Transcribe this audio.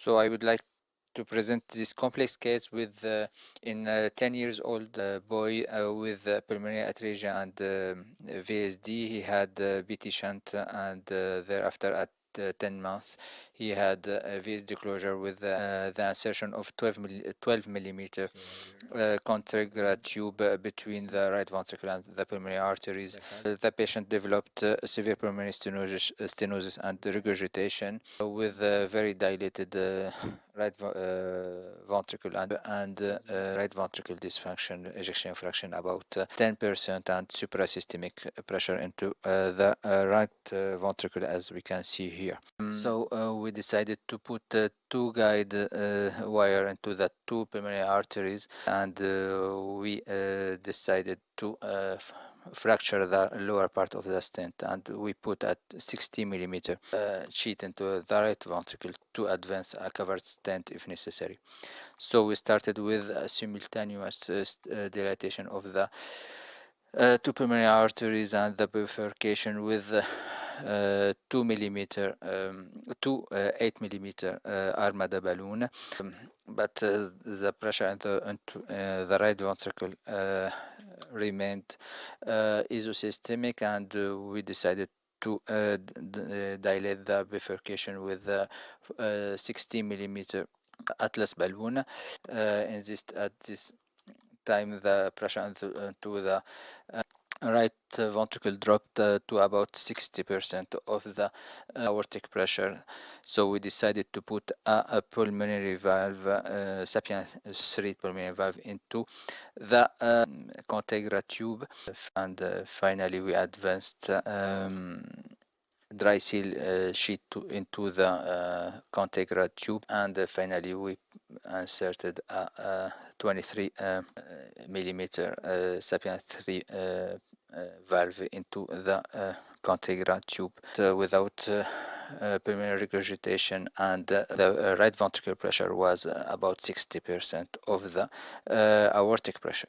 So I would like to present this complex case with in a 10 years old boy with pulmonary atresia and VSD. He had BT shunt and thereafter at 10 months he had a VSD closure with the insertion of 12 millimeter Contegra tube between the right ventricle and the pulmonary arteries. The patient developed severe pulmonary stenosis and regurgitation with very dilated right ventricle and right ventricle dysfunction, ejection fraction about 10% and suprasystemic pressure into the right ventricle, as we can see here. So we decided to put two guide wire into the two pulmonary arteries, and we decided to fracture the lower part of the stent, and we put a 60 millimeter sheet into the right ventricle to advance a covered stent if necessary. So we started with a simultaneous dilatation of the two pulmonary arteries and the bifurcation with 2 millimeter, 8 millimeter armada balloon, but the pressure into the right ventricle remained isosystemic, and we decided to dilate the bifurcation with 60 millimeter atlas balloon. At this time, the pressure into the right ventricle dropped to about 60% of the aortic pressure. So we decided to put a pulmonary valve, SAPIEN 3 pulmonary valve, into the Contegra tube, and finally we advanced dry seal sheet into the Contegra tube, and finally we inserted a 23 millimeter SAPIEN 3 valve into the Contegra tube without pulmonary regurgitation, and the right ventricular pressure was about 60% of the aortic pressure.